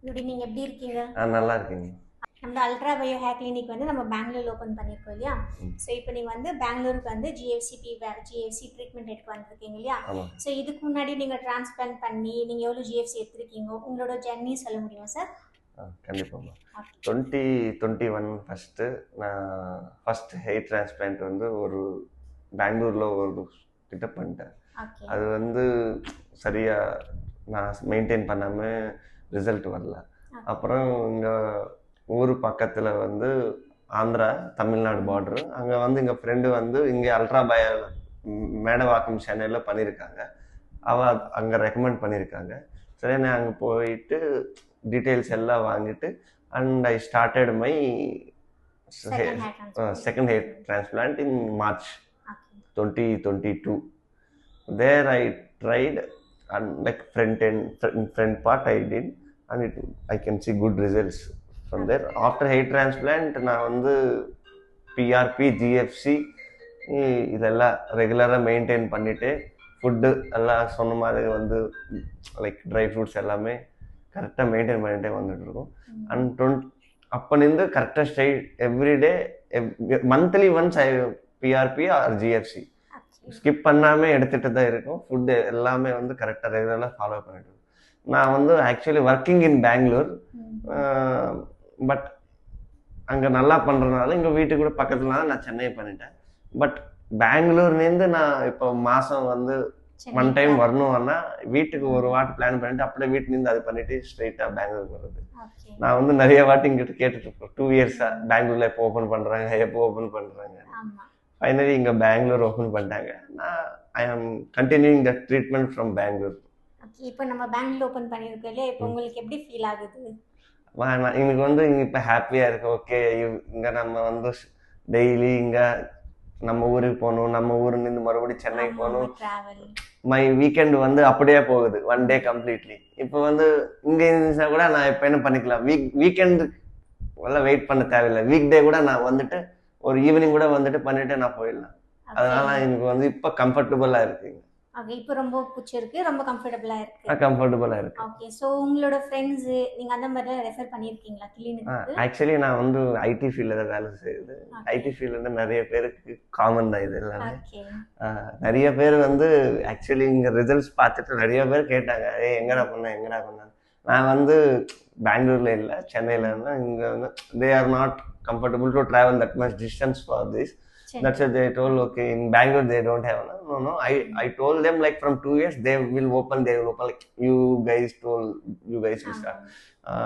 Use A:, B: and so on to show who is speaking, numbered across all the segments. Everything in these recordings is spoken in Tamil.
A: இப்படி நீங்க எப்படி இருக்கீங்க?
B: நல்லா இருக்கீங்க.
A: நம்ம அல்ட்ரா பயோ ஹேர் கிளினிக் வந்து நம்ம பெங்களூர்ல ஓப்பன் பண்ணியிருக்கோம் இல்லையா?
B: ம்.
A: ஸோ இப்போ நீங்க வந்து பெங்களூருக்கு வந்து ஜிஎஃப்சி ட்ரீட்மெண்ட் எடுக்க வந்திருக்கீங்க இல்லையா?
B: ஆமா.
A: ஸோ இதுக்கு முன்னாடி நீங்க டிரான்ஸ்பிளான்ட் பண்ணி நீங்க எவ்வளோ ஜிஎஃப்சி எடுத்திருக்கீங்க, உங்களோட ஜர்னி சொல்ல முடியுமா சார்?
B: கண்டிப்பாம்மா.
A: ஓகே.
B: 2021 ஃபஸ்ட்டு நான் ஃபஸ்ட் ஹெயிர் டிரான்ஸ்பிளான்ட் வந்து ஒரு பெங்களூரில் ஒரு கிட்ட பண்ணிட்டேன்.
A: ஓகே.
B: அது வந்து சரியாக நான் மெயின்டைன் பண்ணாமல் ரிசல்ட் வரல. அப்புறம் இங்கே ஊர் பக்கத்தில் வந்து ஆந்திரா தமிழ்நாடு பார்டரு, அங்கே வந்து எங்கள் ஃப்ரெண்டு வந்து இங்கே அல்ட்ரா பயோ மேடவாக்கம் சென்னையில் பண்ணியிருக்காங்க. அவள் அங்கே ரெக்கமெண்ட் பண்ணியிருக்காங்க. சரி, நான் அங்கே போயிட்டு டீட்டெயில்ஸ் எல்லாம் வாங்கிட்டு and I started my second hair transplant in March 2022. There I tried and like front part I did and I can see good results from there. After hair transplant நான் வந்து PRP GFC இதெல்லாம் ரெகுலராக மெயின்டைன் பண்ணிட்டு ஃபுட்டு எல்லாம் சொன்ன மாதிரி வந்து லைக் ட்ரை ஃப்ரூட்ஸ் எல்லாமே கரெக்டாக மெயின்டைன் பண்ணிகிட்டே வந்துட்டுருக்கோம். அண்ட் அப்போலேருந்து கரெக்டாக everyday monthly once PRP or GFC skip பண்ணாமல் எடுத்துகிட்டு தான் இருக்கும். ஃபுட்டு எல்லாமே வந்து கரெக்டாக ரெகுலராக ஃபாலோ பண்ணிட்டு. நான் வந்து actually working in Bangalore, but அங்கே நல்லா பண்ணுறதுனால இங்கே வீட்டுக்கு கூட பக்கத்துலனால நான் சென்னை பண்ணிட்டேன். பட் பெங்களூர்லேருந்து நான் இப்போ மாதம் வந்து ஒன் டைம் வரணும்னா வீட்டுக்கு ஒரு வாட்டி பிளான் பண்ணிட்டு அப்படியே வீட்டிலேருந்து அது பண்ணிட்டு ஸ்ட்ரெயிட்டாக பெங்களூருக்கு வருது. நான் வந்து நிறைய வாட்டி இங்கிட்ட கேட்டுட்டு இருக்கேன் 2 இயர்ஸாக பெங்களூர்ல எப்போ ஓப்பன் பண்ணுறாங்க எப்போ ஓப்பன் பண்ணுறாங்க. ஃபைனலி இங்கே பெங்களூர் ஓப்பன் பண்ணிட்டாங்க. நான் I am continuing the treatment from Bangalore.
A: இப்போ நம்ம பெங்களூர் ஓப்பன் பண்ணியிருக்கோம் இல்லையா, இப்போ உங்களுக்கு எப்படி ஃபீல் ஆகுது?
B: எனக்கு வந்து இப்போ ஹாப்பியாக இருக்கு. ஓகே, இங்கே நம்ம வந்து டெய்லி இங்கே நம்ம ஊருக்கு போகணும், நம்ம ஊர்லேருந்து மறுபடியும் சென்னைக்கு போகணும். மை வீக்கெண்ட் வந்து அப்படியே போகுது, ஒன் டே கம்ப்ளீட்லி. இப்போ வந்து இங்கே இருந்துச்சுன்னா கூட நான் இப்போ என்ன பண்ணிக்கலாம், வீக்கெண்டு எல்லாம் வெயிட் பண்ண தேவையில்லை. வீக் டே கூட நான் வந்துட்டு ஒரு ஈவினிங் கூட வந்துட்டு பண்ணிட்டு நான் போயிடலாம். அதனால எனக்கு வந்து இப்போ கம்ஃபர்டபுளாக இருக்குங்க.
A: ஓகே, இப்போ ரொம்ப பிடிச்சிருக்கு, ரொம்ப கம்ஃபர்டபுளாக இருக்கு.
B: கம்ஃபர்டபுளாக இருக்கு.
A: ஓகே, ஸோ உங்களோட ஃப்ரெண்ட்ஸு நீங்கள் அந்த மாதிரிலாம் ரெஃபர் பண்ணியிருக்கீங்களா கிளினிக்கு?
B: ஆக்சுவலி நான் வந்து ஐடி ஃபீல்டில் தான் வேலை செய்யுது. ஐடி ஃபீல்டில் நிறைய பேருக்கு காமன் தான் இது எல்லாமே. நிறைய பேர் வந்து ஆக்சுவலி இங்கே ரிசல்ட்ஸ் பார்த்துட்டு நிறைய பேர் கேட்டாங்க, எங்கடா பண்ண. நான் வந்து பெங்களூரில் இல்லை, சென்னையில் இருந்தேன். இங்கே வந்து they are not comfortable to travel that much distance for this. That's why they told, okay, in Bangalore they don't have. No, I told them like from 2 years they will open like you guys will start.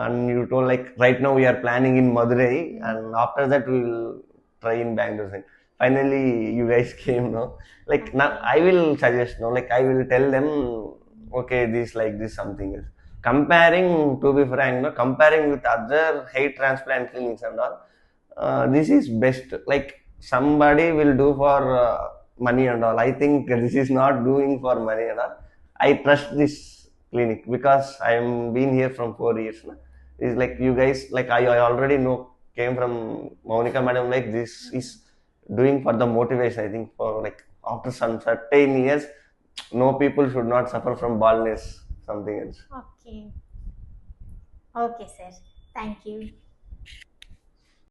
B: And you told like right now we are planning in Madurai and after that we will try in Bangalore. Finally you guys came, no? Like now I will suggest, no, like I will tell them, okay, this like this something else. Comparing, to be frank, no, comparing with other hair transplant clinics and all, this is best. Like somebody will do for money and all. I think this is not doing for money and all. I trust this clinic because I am been here from 4 years now. It's like you guys, like I already know, came from Monica madam, like this is doing for the motivation. I think for like after some certain years, no people should not suffer from baldness, something else.
A: Okay sir, thank you.